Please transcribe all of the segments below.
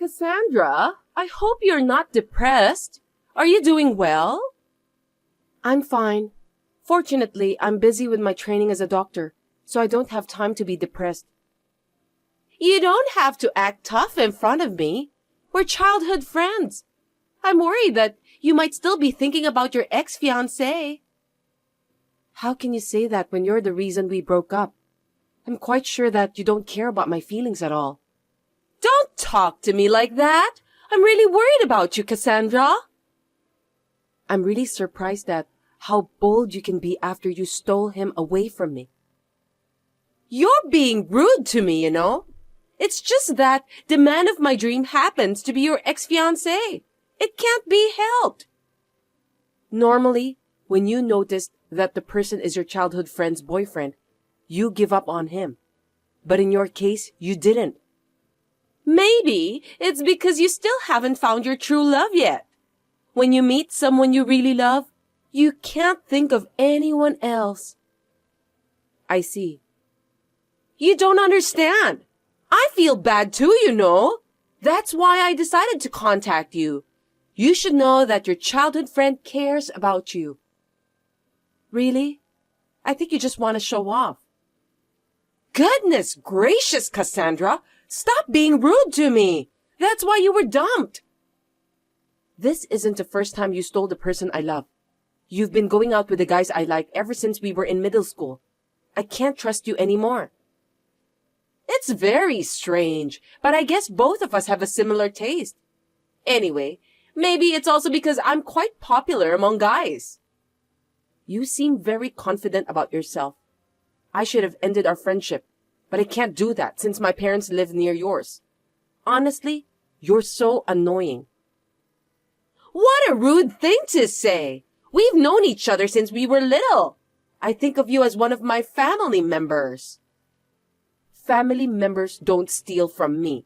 Cassandra, I hope you're not depressed. Are you doing well? I'm fine. Fortunately, I'm busy with my training as a doctor, so I don't have time to be depressed. You don't have to act tough in front of me. We're childhood friends. I'm worried that you might still be thinking about your ex-fiancé. How can you say that when you're the reason we broke up? I'm quite sure that you don't care about my feelings at all. Don't talk to me like that. I'm really worried about you, Cassandra. I'm really surprised at how bold you can be after you stole him away from me. You're being rude to me, you know. It's just that the man of my dream happens to be your ex-fiancé. It can't be helped. Normally, when you notice that the person is your childhood friend's boyfriend, you give up on him. But in your case, you didn't. Maybe it's because you still haven't found your true love yet. When you meet someone you really love, you can't think of anyone else. I see. You don't understand. I feel bad too, you know. That's why I decided to contact you. You should know that your childhood friend cares about you. Really? I think you just want to show off. Goodness gracious, Cassandra! Stop being rude to me! That's why you were dumped! This isn't the first time you stole the person I love. You've been going out with the guys I like ever since we were in middle school. I can't trust you anymore. It's very strange, but I guess both of us have a similar taste. Anyway, maybe it's also because I'm quite popular among guys. You seem very confident about yourself. I should have ended our friendship, but I can't do that since my parents live near yours. Honestly, you're so annoying. What a rude thing to say! We've known each other since we were little. I think of you as one of my family members. Family members don't steal from me.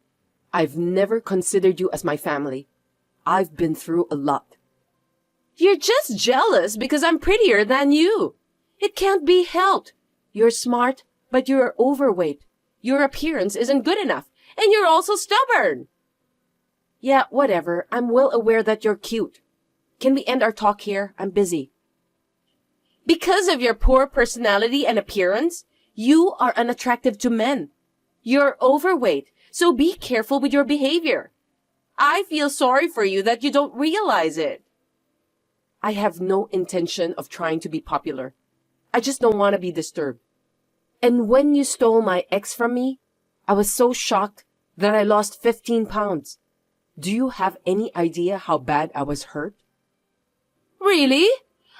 I've never considered you as my family. I've been through a lot. You're just jealous because I'm prettier than you. It can't be helped. You're smart, but you're overweight. Your appearance isn't good enough, and you're also stubborn. Yeah, whatever. I'm well aware that you're cute. Can we end our talk here? I'm busy. Because of your poor personality and appearance, you are unattractive to men. You're overweight, so be careful with your behavior. I feel sorry for you that you don't realize it. I have no intention of trying to be popular. I just don't want to be disturbed. And when you stole my ex from me, I was so shocked that I lost 15 pounds. Do you have any idea how bad I was hurt? Really?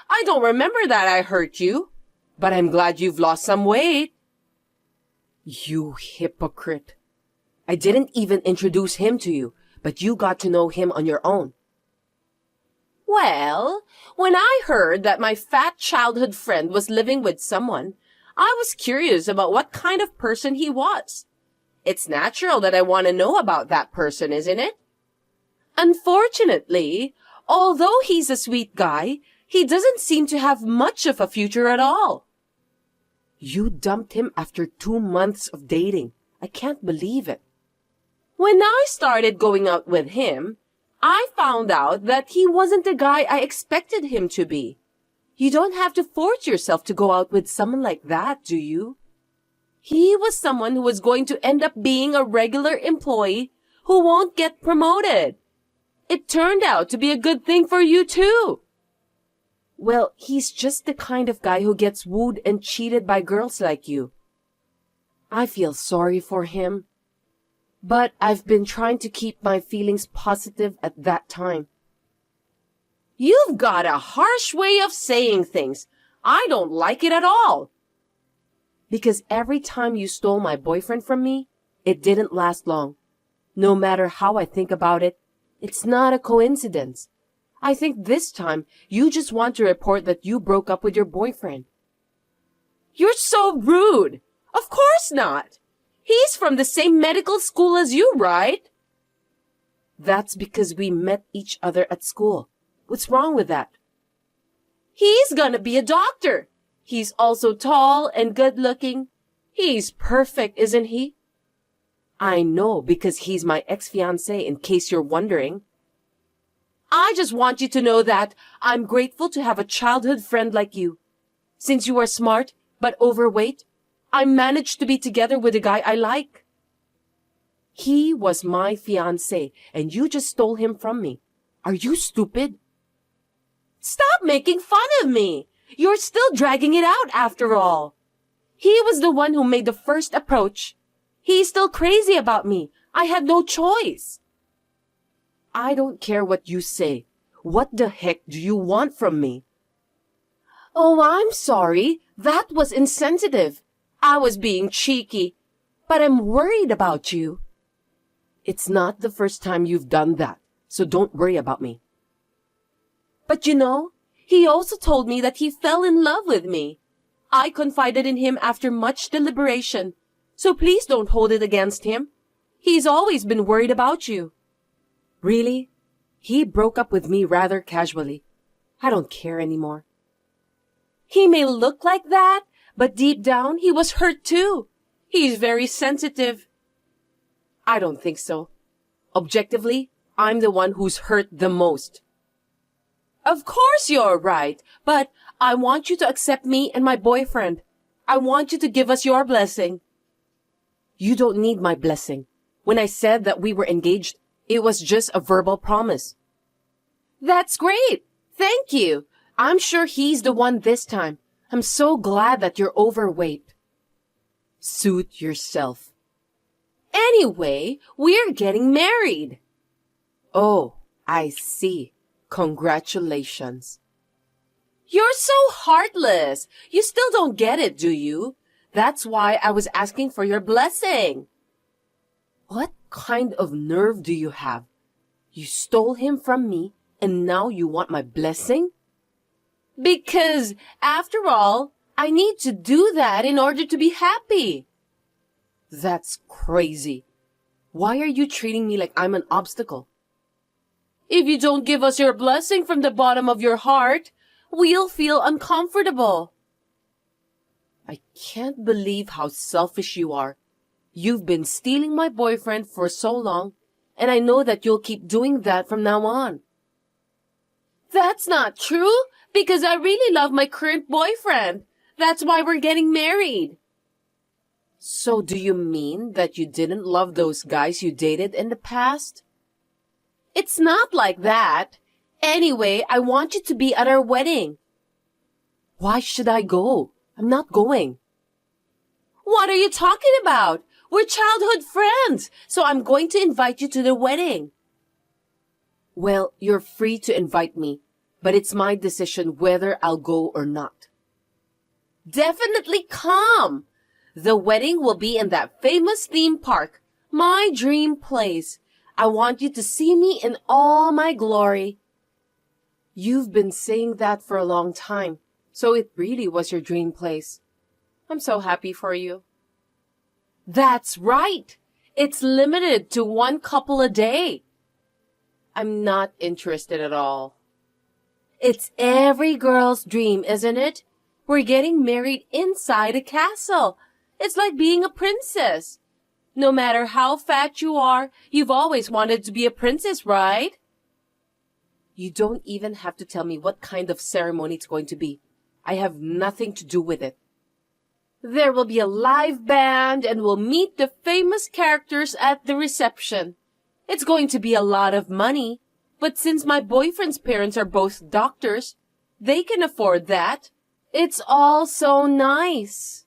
I don't remember that I hurt you, but I'm glad you've lost some weight. You hypocrite. I didn't even introduce him to you, but you got to know him on your own. Well, when I heard that my fat childhood friend was living with someone, I was curious about what kind of person he was. It's natural that I want to know about that person, isn't it? Unfortunately, although he's a sweet guy, he doesn't seem to have much of a future at all. You dumped him after 2 months of dating. I can't believe it. When I started going out with him, I found out that he wasn't the guy I expected him to be. You don't have to force yourself to go out with someone like that, do you? He was someone who was going to end up being a regular employee who won't get promoted. It turned out to be a good thing for you too. Well, he's just the kind of guy who gets wooed and cheated by girls like you. I feel sorry for him. But I've been trying to keep my feelings positive at that time. You've got a harsh way of saying things. I don't like it at all. Because every time you stole my boyfriend from me, it didn't last long. No matter how I think about it, it's not a coincidence. I think this time you just want to report that you broke up with your boyfriend. You're so rude. Of course not. He's from the same medical school as you, right? That's because we met each other at school. What's wrong with that? He's gonna be a doctor. He's also tall and good-looking. He's perfect, isn't he? I know, because he's my ex-fiancé, in case you're wondering. I just want you to know that I'm grateful to have a childhood friend like you. Since you are smart but overweight, I managed to be together with a guy I like. He was my fiancé, and you just stole him from me. Are you stupid? Stop making fun of me! You're still dragging it out after all. He was the one who made the first approach. He's still crazy about me. I had no choice. I don't care what you say. What the heck do you want from me? Oh, I'm sorry. That was insensitive. I was being cheeky. But I'm worried about you. It's not the first time you've done that, so don't worry about me. But you know, he also told me that he fell in love with me. I confided in him after much deliberation, so please don't hold it against him. He's always been worried about you. Really? He broke up with me rather casually. I don't care anymore. He may look like that, but deep down he was hurt too. He's very sensitive. I don't think so. Objectively, I'm the one who's hurt the most. Of course you're right, but I want you to accept me and my boyfriend. I want you to give us your blessing. You don't need my blessing. When I said that we were engaged, it was just a verbal promise. That's great. Thank you. I'm sure he's the one this time. I'm so glad that you're overweight. Suit yourself. Anyway, we're getting married. Oh, I see. Congratulations. You're so heartless. You still don't get it, do you? That's why I was asking for your blessing. What kind of nerve do you have? You stole him from me, and now you want my blessing? Because, after all, I need to do that in order to be happy. That's crazy. Why are you treating me like I'm an obstacle? If you don't give us your blessing from the bottom of your heart, we'll feel uncomfortable. I can't believe how selfish you are. You've been stealing my boyfriend for so long, and I know that you'll keep doing that from now on. That's not true, because I really love my current boyfriend. That's why we're getting married. So do you mean that you didn't love those guys you dated in the past? It's not like that. Anyway, I want you to be at our wedding. Why should I go? I'm not going. What are you talking about? We're childhood friends, so I'm going to invite you to the wedding. Well, you're free to invite me, but it's my decision whether I'll go or not. Definitely come. The wedding will be in that famous theme park, my dream place. I want you to see me in all my glory. You've been saying that for a long time, so it really was your dream place. I'm so happy for you. That's right. It's limited to 1 couple a day. I'm not interested at all. It's every girl's dream, isn't it? We're getting married inside a castle. It's like being a princess. No matter how fat you are, you've always wanted to be a princess, right? You don't even have to tell me what kind of ceremony it's going to be. I have nothing to do with it. There will be a live band and we'll meet the famous characters at the reception. It's going to be a lot of money, but since my boyfriend's parents are both doctors, they can afford that. It's all so nice.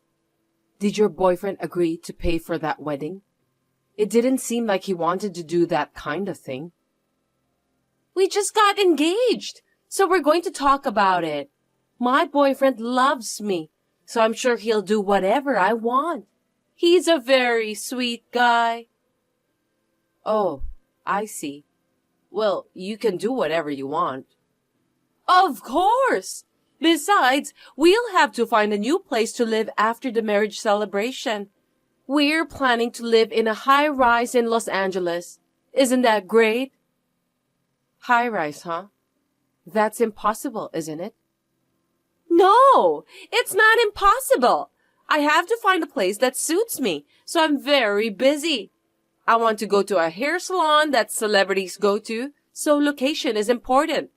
Did your boyfriend agree to pay for that wedding? It didn't seem like he wanted to do that kind of thing. We just got engaged, so we're going to talk about it. My boyfriend loves me, so I'm sure he'll do whatever I want. He's a very sweet guy. Oh, I see. Well, you can do whatever you want. Of course! Besides, we'll have to find a new place to live after the marriage celebration. We're planning to live in a high-rise in Los Angeles. Isn't that great? High-rise, huh? That's impossible, isn't it? No, it's not impossible. I have to find a place that suits me, so I'm very busy. I want to go to a hair salon that celebrities go to, so location is important.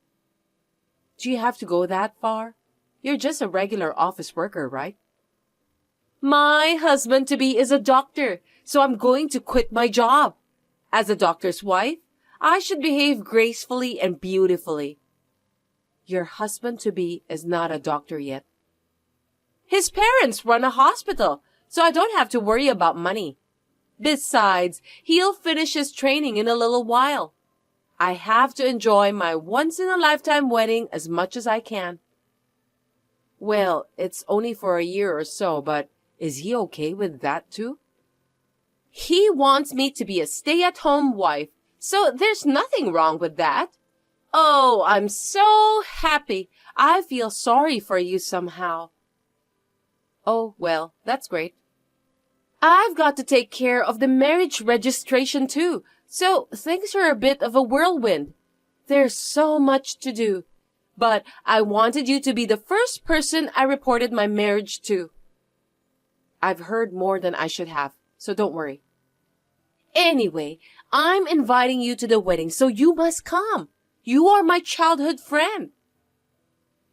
Do you have to go that far? You're just a regular office worker, right? My husband-to-be is a doctor, so I'm going to quit my job. As a doctor's wife, I should behave gracefully and beautifully. Your husband-to-be is not a doctor yet. His parents run a hospital, so I don't have to worry about money. Besides, he'll finish his training in a little while. I have to enjoy my once-in-a-lifetime wedding as much as I can. Well, it's only for a year or so, but is he okay with that too? He wants me to be a stay-at-home wife, so there's nothing wrong with that. Oh, I'm so happy. I feel sorry for you somehow. Oh, well, that's great. I've got to take care of the marriage registration too, so things are a bit of a whirlwind. There's so much to do. But I wanted you to be the first person I reported my marriage to. I've heard more than I should have, so don't worry. Anyway, I'm inviting you to the wedding, so you must come. You are my childhood friend.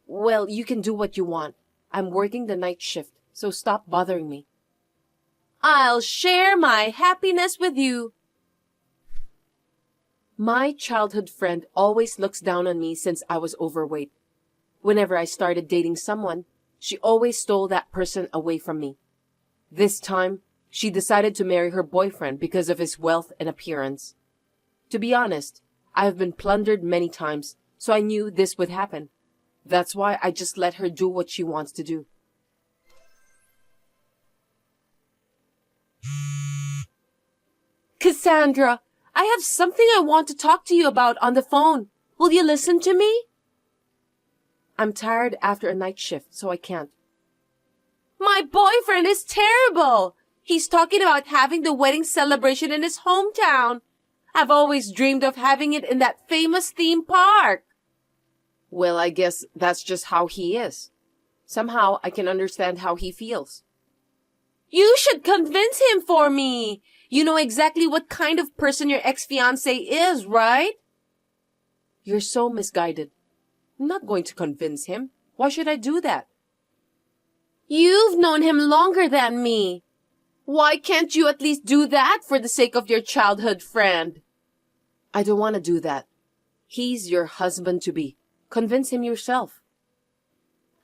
Well, you can do what you want. I'm working the night shift, so stop bothering me. I'll share my happiness with you. My childhood friend always looks down on me since I was overweight. Whenever I started dating someone, she always stole that person away from me. This time, she decided to marry her boyfriend because of his wealth and appearance. To be honest, I have been plundered many times, so I knew this would happen. That's why I just let her do what she wants to do. Cassandra, I have something I want to talk to you about on the phone. Will you listen to me? I'm tired after a night shift, so I can't. My boyfriend is terrible. He's talking about having the wedding celebration in his hometown. I've always dreamed of having it in that famous theme park. Well, I guess that's just how he is. Somehow I can understand how he feels. You should convince him for me. You know exactly what kind of person your ex-fiancé is, right? You're so misguided. I'm not going to convince him. Why should I do that? You've known him longer than me. Why can't you at least do that for the sake of your childhood friend? I don't want to do that. He's your husband-to-be. Convince him yourself.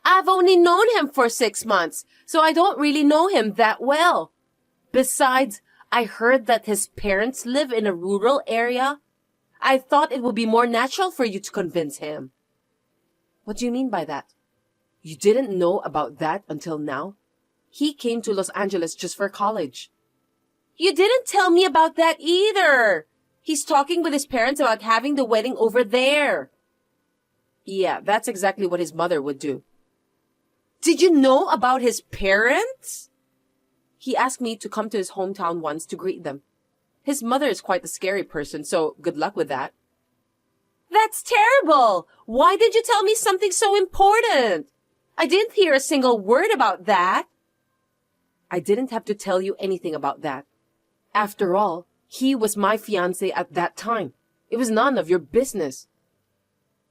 I've only known him for 6 months, so I don't really know him that well. Besides, I heard that his parents live in a rural area. I thought it would be more natural for you to convince him. What do you mean by that? You didn't know about that until now? He came to Los Angeles just for college. You didn't tell me about that either. He's talking with his parents about having the wedding over there. Yeah, that's exactly what his mother would do. Did you know about his parents? He asked me to come to his hometown once to greet them. His mother is quite a scary person, so good luck with that. That's terrible! Why did you tell me something so important? I didn't hear a single word about that. I didn't have to tell you anything about that. After all, he was my fiancé at that time. It was none of your business.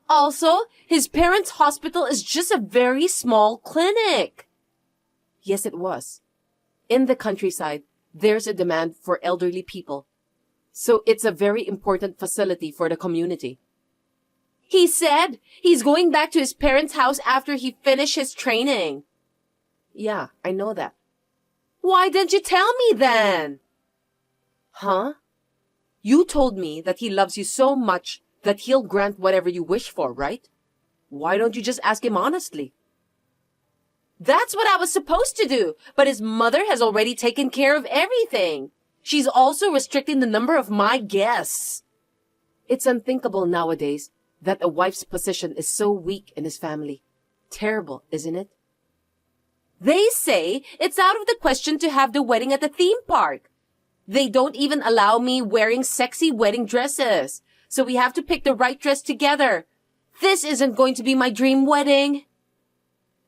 Also, his parents' hospital is just a very small clinic. Yes, it was. In the countryside, there's a demand for elderly people. So it's a very important facility for the community. He said he's going back to his parents' house after he finished his training. Yeah, I know that. Why didn't you tell me then? Huh? You told me that he loves you so much that he'll grant whatever you wish for, right? Why don't you just ask him honestly? That's what I was supposed to do, but his mother has already taken care of everything. She's also restricting the number of my guests. It's unthinkable nowadays that a wife's position is so weak in his family. Terrible, isn't it? They say it's out of the question to have the wedding at the theme park. They don't even allow me wearing sexy wedding dresses. So we have to pick the right dress together. This isn't going to be my dream wedding.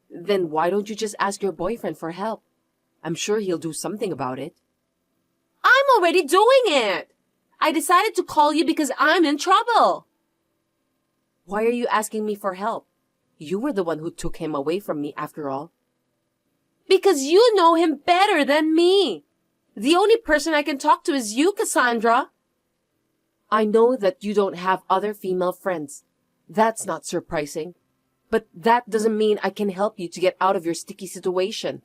Then why don't you just ask your boyfriend for help? I'm sure he'll do something about it. I'm already doing it. I decided to call you because I'm in trouble. Why are you asking me for help? You were the one who took him away from me after all. Because you know him better than me. The only person I can talk to is you, Cassandra. I know that you don't have other female friends. That's not surprising. But that doesn't mean I can help you to get out of your sticky situation.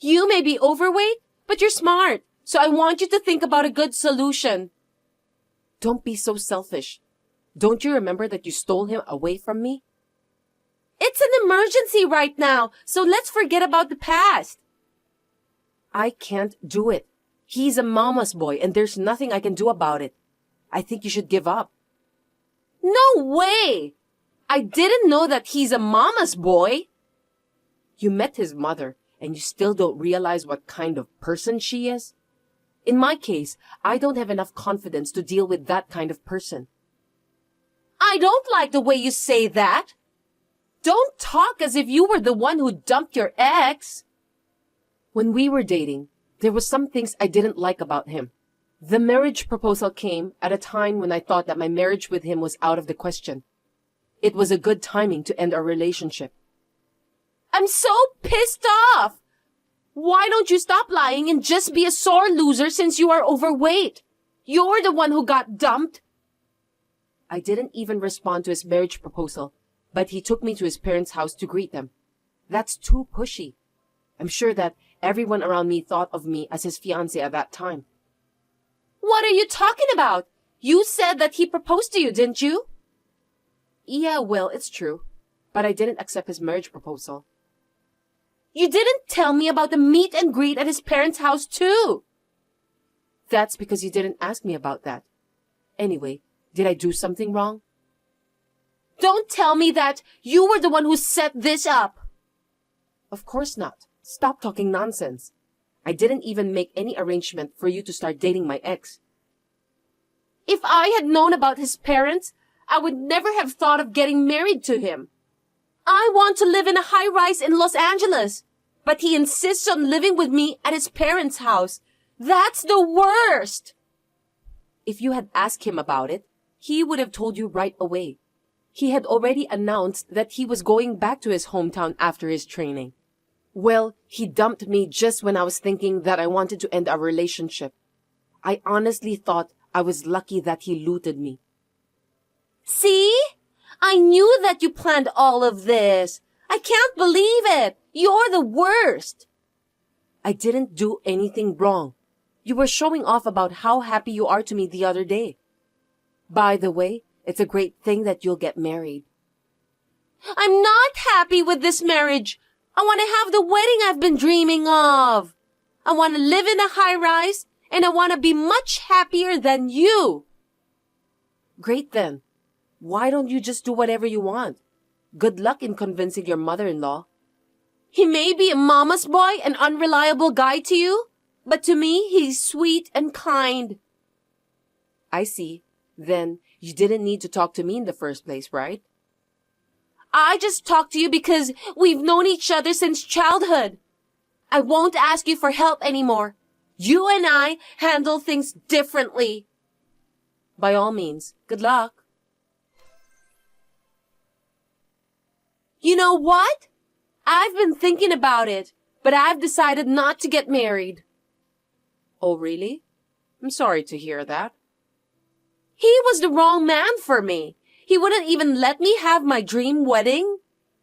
You may be overweight, but you're smart. So I want you to think about a good solution. Don't be so selfish. Don't you remember that you stole him away from me? It's an emergency right now, so let's forget about the past. I can't do it. He's a mama's boy and there's nothing I can do about it. I think you should give up. No way! I didn't know that he's a mama's boy. You met his mother and you still don't realize what kind of person she is? In my case, I don't have enough confidence to deal with that kind of person. I don't like the way you say that. Don't talk as if you were the one who dumped your ex. When we were dating, there were some things I didn't like about him. The marriage proposal came at a time when I thought that my marriage with him was out of the question. It was a good timing to end our relationship. I'm so pissed off. Why don't you stop lying and just be a sore loser since you are overweight? You're the one who got dumped. I didn't even respond to his marriage proposal, but he took me to his parents' house to greet them. That's too pushy. I'm sure that everyone around me thought of me as his fiancé at that time. What are you talking about? You said that he proposed to you, didn't you? Yeah, well, it's true, but I didn't accept his marriage proposal. You didn't tell me about the meet and greet at his parents' house, too. That's because you didn't ask me about that. Anyway, did I do something wrong? Don't tell me that you were the one who set this up. Of course not. Stop talking nonsense. I didn't even make any arrangement for you to start dating my ex. If I had known about his parents, I would never have thought of getting married to him. I want to live in a high-rise in Los Angeles, but he insists on living with me at his parents' house. That's the worst! If you had asked him about it, he would have told you right away. He had already announced that he was going back to his hometown after his training. Well, he dumped me just when I was thinking that I wanted to end our relationship. I honestly thought I was lucky that he looted me. See? I knew that you planned all of this. I can't believe it. You're the worst. I didn't do anything wrong. You were showing off about how happy you are to me the other day. By the way, it's a great thing that you'll get married. I'm not happy with this marriage. I want to have the wedding I've been dreaming of. I want to live in a high-rise, and I want to be much happier than you. Great then. Why don't you just do whatever you want? Good luck in convincing your mother-in-law. He may be a mama's boy, an unreliable guy to you, but to me, he's sweet and kind. I see. Then you didn't need to talk to me in the first place, right? I just talked to you because we've known each other since childhood. I won't ask you for help anymore. You and I handle things differently. By all means, good luck. You know what? I've been thinking about it, but I've decided not to get married. Oh, really? I'm sorry to hear that. He was the wrong man for me. He wouldn't even let me have my dream wedding.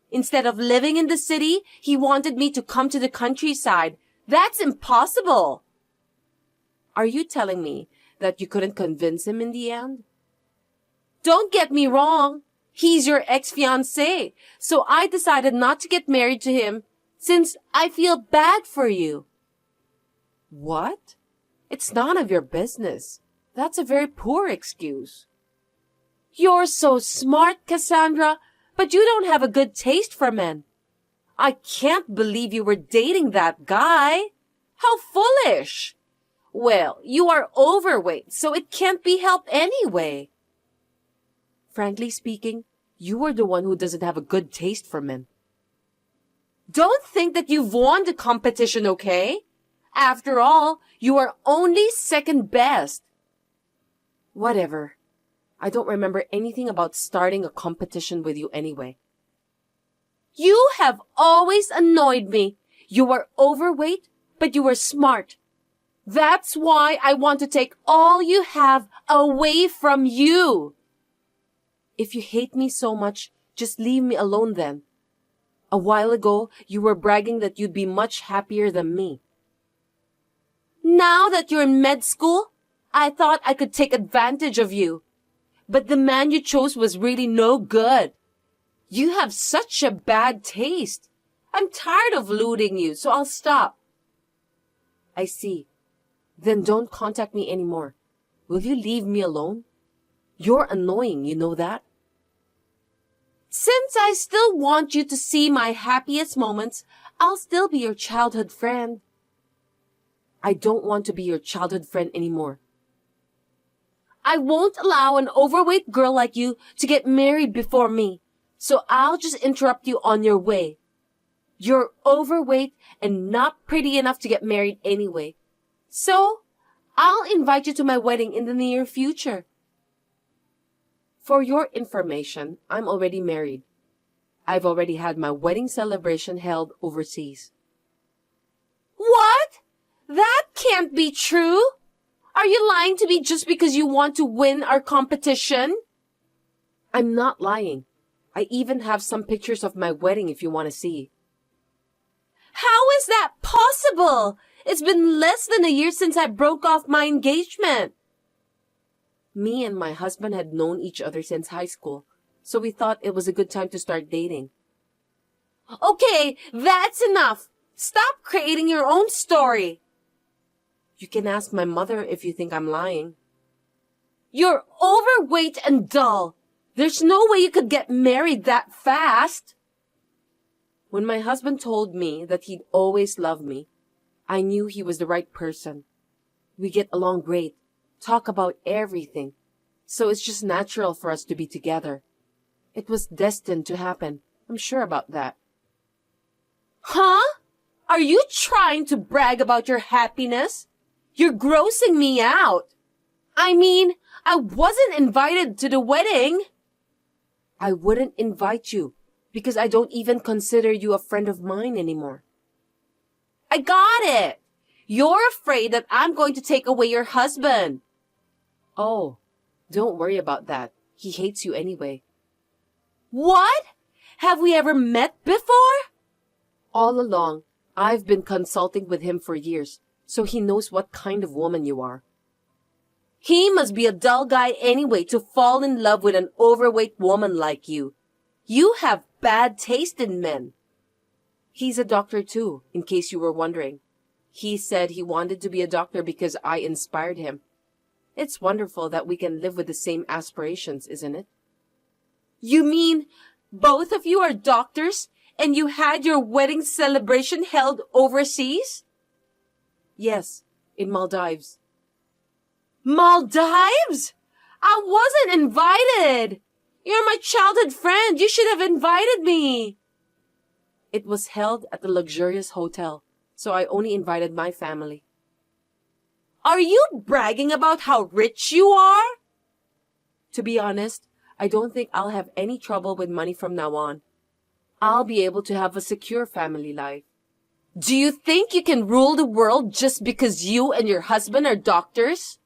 Instead of living in the city, he wanted me to come to the countryside. That's impossible. Are you telling me that you couldn't convince him in the end? Don't get me wrong. He's your ex-fiancé, so I decided not to get married to him since I feel bad for you. What? It's none of your business. That's a very poor excuse. You're so smart, Cassandra, but you don't have a good taste for men. I can't believe you were dating that guy. How foolish. Well, you are overweight, so it can't be helped anyway. Frankly speaking, you are the one who doesn't have a good taste for men. Don't think that you've won the competition, okay? After all, you are only second best. Whatever. I don't remember anything about starting a competition with you anyway. You have always annoyed me. You were overweight, but you were smart. That's why I want to take all you have away from you. If you hate me so much, just leave me alone then. A while ago, you were bragging that you'd be much happier than me. Now that you're in med school, I thought I could take advantage of you. But the man you chose was really no good. You have such a bad taste. I'm tired of looting you, so I'll stop. I see. Then don't contact me anymore. Will you leave me alone? You're annoying, you know that? Since I still want you to see my happiest moments, I'll still be your childhood friend. I don't want to be your childhood friend anymore. I won't allow an overweight girl like you to get married before me, so I'll just interrupt you on your way. You're overweight and not pretty enough to get married anyway. So, I'll invite you to my wedding in the near future. For your information, I'm already married. I've already had my wedding celebration held overseas. What? That can't be true. Are you lying to me just because you want to win our competition? I'm not lying. I even have some pictures of my wedding if you want to see. How is that possible? It's been less than a year since I broke off my engagement. Me and my husband had known each other since high school, so we thought it was a good time to start dating. Okay, that's enough. Stop creating your own story. You can ask my mother if you think I'm lying. You're overweight and dull. There's no way you could get married that fast. When my husband told me that he'd always love me, I knew he was the right person. We get along great, talk about everything, so it's just natural for us to be together. It was destined to happen. I'm sure about that. Huh? Are you trying to brag about your happiness? You're grossing me out. I mean, I wasn't invited to the wedding. I wouldn't invite you because I don't even consider you a friend of mine anymore. I got it. You're afraid that I'm going to take away your husband. Oh, don't worry about that. He hates you anyway. What? Have we ever met before? All along, I've been consulting with him for years, so he knows what kind of woman you are. He must be a dull guy anyway to fall in love with an overweight woman like you. You have bad taste in men. He's a doctor too, in case you were wondering. He said he wanted to be a doctor because I inspired him. It's wonderful that we can live with the same aspirations, isn't it? You mean both of you are doctors and you had your wedding celebration held overseas? Yes, in Maldives. Maldives? I wasn't invited. You're my childhood friend. You should have invited me. It was held at the luxurious hotel, so I only invited my family. Are you bragging about how rich you are? To be honest, I don't think I'll have any trouble with money from now on. I'll be able to have a secure family life. Do you think you can rule the world just because you and your husband are doctors?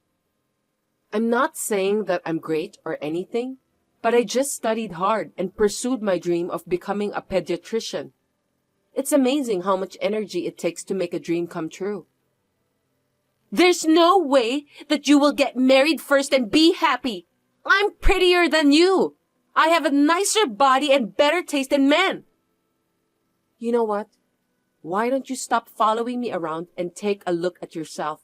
I'm not saying that I'm great or anything, but I just studied hard and pursued my dream of becoming a pediatrician. It's amazing how much energy it takes to make a dream come true. There's no way that you will get married first and be happy. I'm prettier than you. I have a nicer body and better taste in men. You know what? Why don't you stop following me around and take a look at yourself?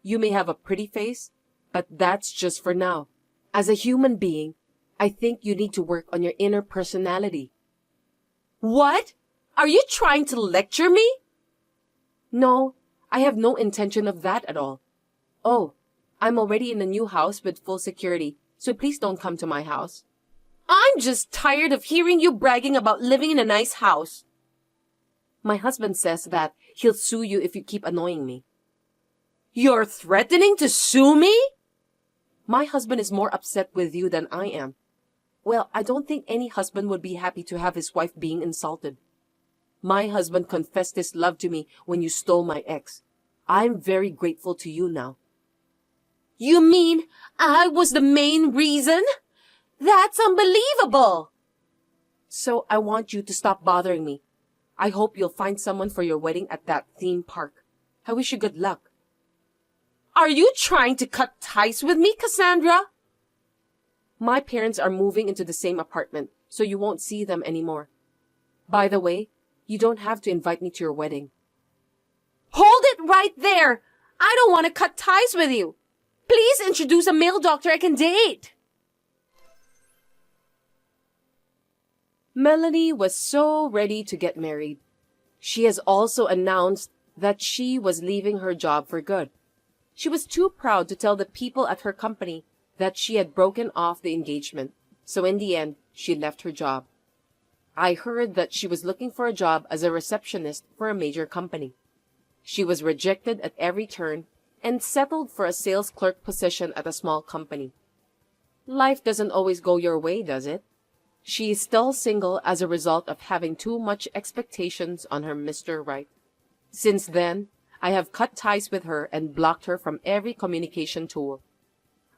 You may have a pretty face, but that's just for now. As a human being, I think you need to work on your inner personality. What? Are you trying to lecture me? No, I have no intention of that at all. Oh, I'm already in a new house with full security, so please don't come to my house. I'm just tired of hearing you bragging about living in a nice house. My husband says that he'll sue you if you keep annoying me. You're threatening to sue me? My husband is more upset with you than I am. Well, I don't think any husband would be happy to have his wife being insulted. My husband confessed his love to me when you stole my ex. I'm very grateful to you now. You mean I was the main reason? That's unbelievable! So I want you to stop bothering me. I hope you'll find someone for your wedding at that theme park. I wish you good luck. Are you trying to cut ties with me, Cassandra? My parents are moving into the same apartment, so you won't see them anymore. By the way, you don't have to invite me to your wedding. Hold it right there! I don't want to cut ties with you. Please introduce a male doctor I can date. Melanie was so ready to get married. She has also announced that she was leaving her job for good. She was too proud to tell the people at her company that she had broken off the engagement, so in the end, she left her job. I heard that she was looking for a job as a receptionist for a major company. She was rejected at every turn and settled for a sales clerk position at a small company. Life doesn't always go your way, does it? She is still single as a result of having too much expectations on her Mr. Right. Since then, I have cut ties with her and blocked her from every communication tool.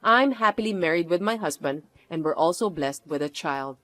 I'm happily married with my husband, and we're also blessed with a child.